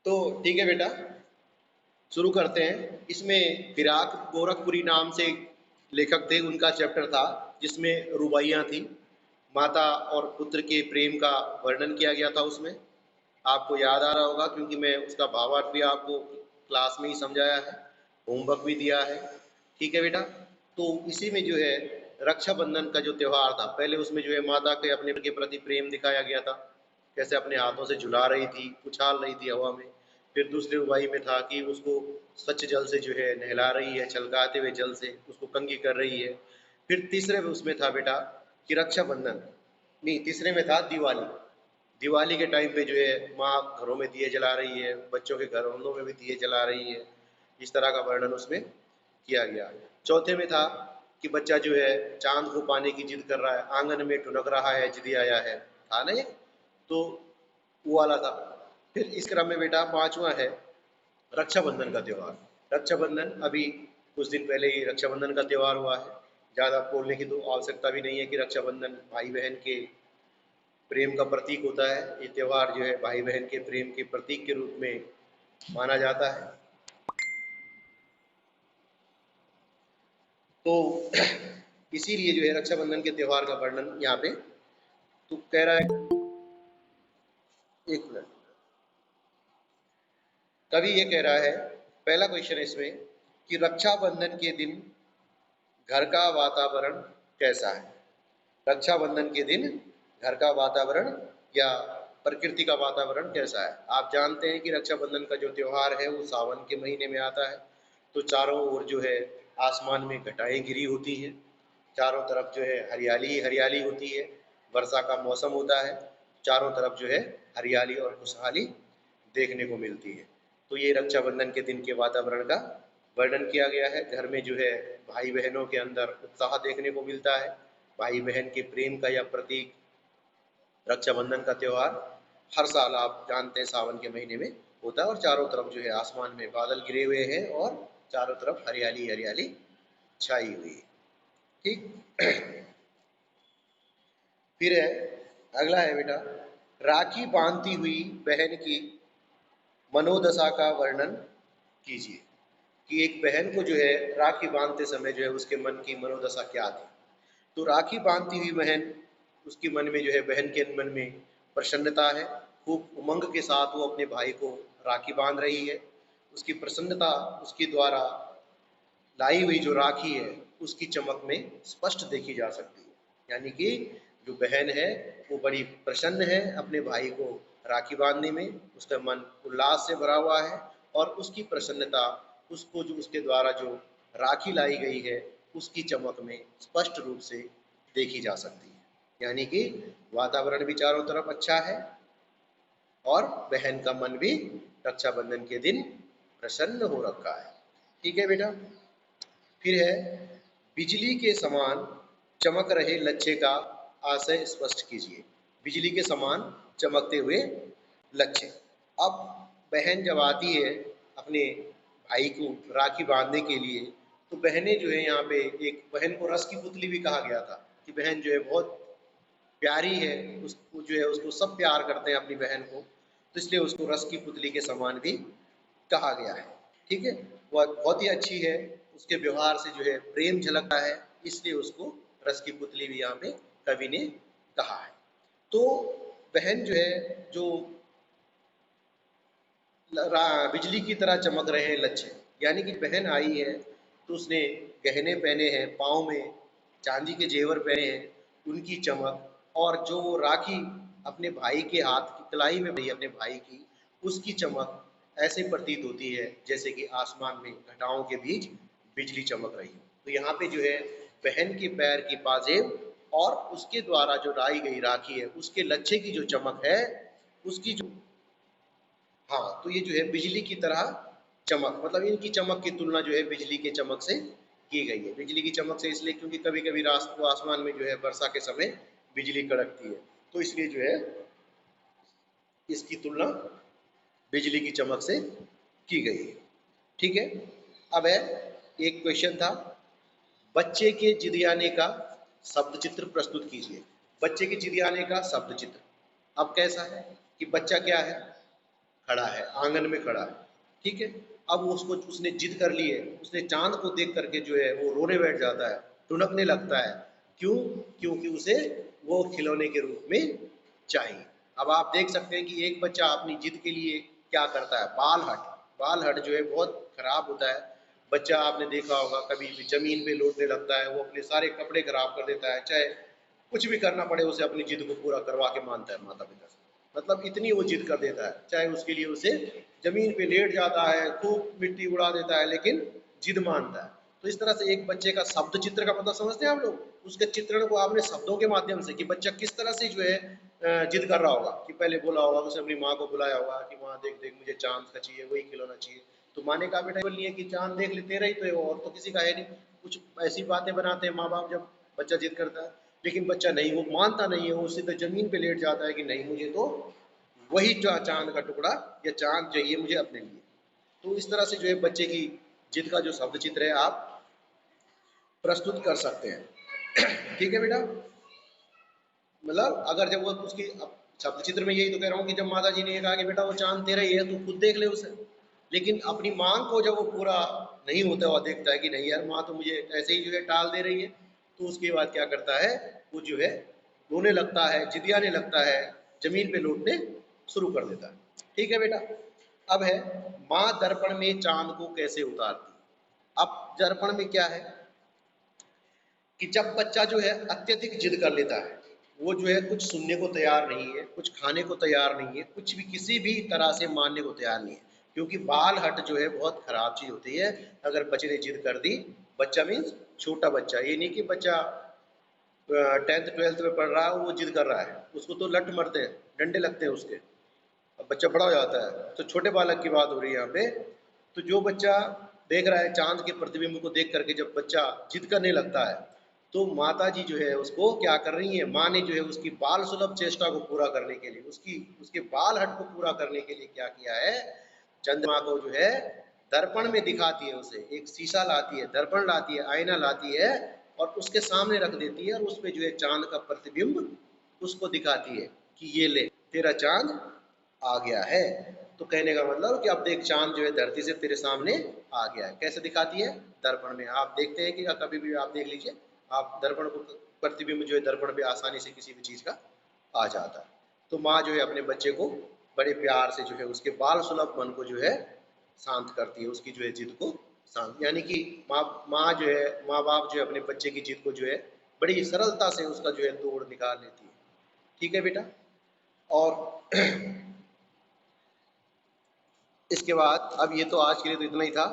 तो ठीक है बेटा, शुरू करते हैं। इसमें फिराक गोरखपुरी नाम से लेखक थे, उनका चैप्टर था जिसमें रुबाइयाँ थी। माता और पुत्र के प्रेम का वर्णन किया गया था उसमें। आपको याद आ रहा होगा क्योंकि मैं उसका भावार्थ भी आपको क्लास में ही समझाया है, होमवर्क भी दिया है। ठीक है बेटा, तो इसी में जो है रक्षाबंधन का जो त्यौहार था, पहले उसमें जो है माता के अपने के प्रति प्रेम दिखाया गया था, कैसे अपने हाथों से झुला रही थी, उछाल रही थी हवा में। फिर दूसरे उपाय में था कि उसको स्वच्छ जल से जो है नहला रही है, छलकाते हुए जल से उसको कंघी कर रही है। फिर तीसरे में उसमें था बेटा कि रक्षाबंधन, नहीं तीसरे में था दिवाली। दिवाली के टाइम पे जो है माँ घरों में दिए जला रही है, बच्चों के घरों में भी दिए जला रही है। इस तरह का वर्णन उसमें किया गया। चौथे में था कि बच्चा जो है चांद को पाने की जिद कर रहा है, आंगन में ठुनक रहा है, जिद आया है, था ना ये? तो वो वाला था। फिर इस क्रम में बेटा पांचवा है रक्षाबंधन का त्यौहार। रक्षाबंधन अभी कुछ दिन पहले ही रक्षाबंधन का त्यौहार हुआ है। ज़्यादा बोलने की तो आवश्यकता भी नहीं है कि रक्षाबंधन भाई बहन के प्रेम का प्रतीक होता है। ये त्यौहार जो है भाई बहन के प्रेम के प्रतीक के रूप में माना जाता है। तो इसीलिए जो है रक्षाबंधन के त्यौहार का वर्णन यहाँ पे तो कह रहा है। एक मिनट, कवि ये कह रहा है, पहला क्वेश्चन है इसमें कि रक्षाबंधन के दिन घर का वातावरण कैसा है। रक्षाबंधन के दिन घर का वातावरण या प्रकृति का वातावरण कैसा है। आप जानते हैं कि रक्षाबंधन का जो त्यौहार है वो सावन के महीने में आता है। तो चारों ओर जो है आसमान में घटाएं गिरी होती हैं, चारों तरफ जो है हरियाली ही हरियाली होती है, वर्षा का मौसम होता है, चारों तरफ जो है हरियाली और खुशहाली देखने को मिलती है। तो ये रक्षाबंधन के दिन के वातावरण का वर्णन किया गया है। घर में जो है भाई बहनों के अंदर उत्साह देखने को मिलता है। भाई बहन के प्रेम का यह प्रतीक रक्षाबंधन का त्यौहार हर साल आप जानते हैं सावन के महीने में होता है, और चारों तरफ जो है आसमान में बादल गिरे हुए हैं और चारों तरफ हरियाली हरियाली छाई हुई है। ठीक। फिर है, अगला है बेटा, राखी बांधती हुई बहन की मनोदशा का वर्णन कीजिए। कि एक बहन को जो है राखी बांधते समय जो है उसके मन की मनोदशा क्या थी। तो राखी बांधती हुई बहन, उसके मन में जो है बहन के मन में प्रसन्नता है, खूब उमंग के साथ वो अपने भाई को राखी बांध रही है। उसकी प्रसन्नता उसके द्वारा लाई हुई जो राखी है उसकी चमक में स्पष्ट देखी जा सकती है। यानी कि जो बहन है वो बड़ी प्रसन्न है अपने भाई को राखी बांधने में, उसका मन उल्लास से भरा हुआ है और उसकी प्रसन्नता उसको जो उसके द्वारा जो राखी लाई गई है उसकी चमक में स्पष्ट रूप से देखी जा सकती है। यानी कि वातावरण भी चारों तरफ अच्छा है और बहन का मन भी रक्षाबंधन के दिन प्रसन्न हो रखा है। ठीक है बेटा। फिर है, बिजली के समान चमक रहे लच्छे का आशय स्पष्ट कीजिए। बिजली के समान चमकते हुए लच्छे। अब बहन जब आती है अपने भाई को राखी बांधने के लिए, तो बहनें जो है यहाँ पे, एक बहन को रस की पुतली भी कहा गया था कि बहन जो है बहुत प्यारी है, उसको जो है उसको सब प्यार करते हैं अपनी बहन को, तो इसलिए उसको रस की पुतली के समान भी कहा गया है। ठीक है, वह बहुत ही अच्छी है, उसके व्यवहार से जो है प्रेम झलकता है, इसलिए उसको रस की पुतली भी यहाँ पे कवि ने कहा है। तो बहन जो है, जो बिजली की तरह चमक रहे हैं लच्छे, यानी कि बहन आई है तो उसने गहने पहने हैं, पाँव में चांदी के जेवर पहने हैं, उनकी चमक और जो वो राखी अपने भाई के हाथ की कलाई में भई अपने भाई की, उसकी चमक ऐसे प्रतीत होती है जैसे कि आसमान में घटाओं के बीच बिजली चमक रही हो। तो यहाँ पे जो है बहन के पैर की पाजेब और उसके द्वारा जो लाई गई राखी है उसके लच्छे की जो चमक है, उसकी जो, हाँ, तो ये जो है बिजली की तरह चमक, मतलब इनकी चमक की तुलना जो है बिजली के चमक से की गई है। बिजली की चमक से इसलिए क्योंकि कभी कभी आसमान में जो है वर्षा के समय बिजली कड़कती है, तो इसलिए जो है इसकी तुलना बिजली की चमक से की गई है। ठीक है। अब है, एक क्वेश्चन था, बच्चे के जिदियाने का शब्द चित्र प्रस्तुत कीजिए। बच्चे के जिदियाने का शब्द चित्र अब कैसा है कि बच्चा क्या है, खड़ा है, आंगन में खड़ा है, ठीक है। अब उसने जिद कर ली है, उसने चांद को देख करके जो है वो रोने बैठ जाता है, टुनकने लगता है। क्यों? क्योंकि उसे वो खिलौने के रूप में चाहिए। अब आप देख सकते हैं कि एक बच्चा अपनी जिद के लिए क्या करता है, बाल हट। बाल हट जो है बहुत खराब होता है। बच्चा आपने देखा होगा कभी भी ज़मीन पे लौटने लगता है, वो अपने सारे कपड़े खराब कर देता है, चाहे कुछ भी करना पड़े उसे अपनी जिद को पूरा करवा के मानता है माता पिता से। मतलब इतनी वो जिद कर देता है, चाहे उसके लिए उसे ज़मीन पे लेट जाता है, खूब मिट्टी उड़ा देता है, लेकिन जिद मानता है। तो इस तरह से एक बच्चे का शब्द चित्र का मतलब समझते हैं आप लोग? उसके चित्रण को आपने शब्दों के माध्यम से, कि बच्चा किस तरह से जो है जिद कर रहा होगा, कि पहले बोला होगा, उसने अपनी माँ को बुलाया होगा कि माँ देख देख मुझे चाँद का चाहिए, वही खिलौना चाहिए। तो माँ ने कहा बेटा केवल ये कि चाँद देख ले, तेरा ही तो है, और तो किसी का है नहीं। कुछ ऐसी बातें बनाते हैं माँ बाप जब बच्चा जिद करता है, लेकिन बच्चा नहीं, वो मानता नहीं है, वो सीधे ज़मीन पे लेट जाता है कि नहीं मुझे तो वही चाँद का टुकड़ा या चाँद चाहिए मुझे अपने लिए। तो इस तरह से जो है बच्चे की जिद का जो शब्द चित्र है आप प्रस्तुत कर सकते हैं। ठीक है बेटा? मतलब अगर जब वो उसकी शब्द चित्र में यही तो कह रहा हूँ कि जब माता जी ने ये कहा कि बेटा वो चाँद तेरा ही है, तू खुद देख ले उसे। लेकिन अपनी मांग को जब वो पूरा नहीं होता हुआ देखता है कि नहीं यार माँ तो मुझे ऐसे ही जो है टाल दे रही है, तो उसके बाद क्या करता है, वो जो है रोने लगता है, जिदियाने लगता है, जमीन पे लौटने शुरू कर देता है। ठीक है बेटा? अब है माँ दर्पण में चांद को कैसे उतारती। अब दर्पण में क्या है कि जब बच्चा जो है अत्यधिक जिद कर लेता है, वो जो है कुछ सुनने को तैयार नहीं है, कुछ खाने को तैयार नहीं है, कुछ भी किसी भी तरह से मानने को तैयार नहीं है। क्योंकि बाल हट जो है बहुत खराब चीज़ होती है। अगर बच्चे ने जिद कर दी, बच्चा मीन्स छोटा बच्चा, ये नहीं कि बच्चा 10th 12th में पढ़ रहा है वो जिद कर रहा है, उसको तो लठ मरते हैं, डंडे लगते हैं उसके। अब बच्चा बड़ा हो जाता है, तो छोटे बालक की बात हो रही है यहाँ पे। तो जो बच्चा देख रहा है चांद के प्रतिबिंब को देख करके, जब बच्चा जिद करने लगता है, तो माता जी जो है उसको क्या कर रही है, माँ ने जो है उसकी बाल सुलभ चेष्टा को पूरा करने के लिए, उसके बाल हट को पूरा करने के लिए क्या किया है, चंद्रमा को जो है दर्पण में दिखाती है। उसे एक शीशा लाती है, दर्पण लाती है, आईना लाती है, और उसके सामने रख देती है, और उस पे जो है चांद का प्रतिबिंब उसको दिखाती है कि ये ले तेरा चांद आ गया है। तो कहने का मतलब कि अब देख चांद जो है धरती से तेरे सामने आ गया है। कैसे दिखाती है? दर्पण में। आप देखते हैं कि कभी भी आप देख लीजिए, आप दर्पण को, प्रतिबिंब जो है दर्पण पे आसानी से किसी भी चीज़ का आ जाता है। तो माँ जो है अपने बच्चे को बड़े प्यार से जो है उसके बाल सुलभ मन को जो है शांत करती है, उसकी जो है जिद को शांत, यानी कि माँ जो है, माँ बाप जो है अपने बच्चे की जिद को जो है बड़ी सरलता से उसका जो है तोड़ निकाल लेती है। ठीक है बेटा? और इसके बाद अब ये तो आज के लिए तो इतना ही था।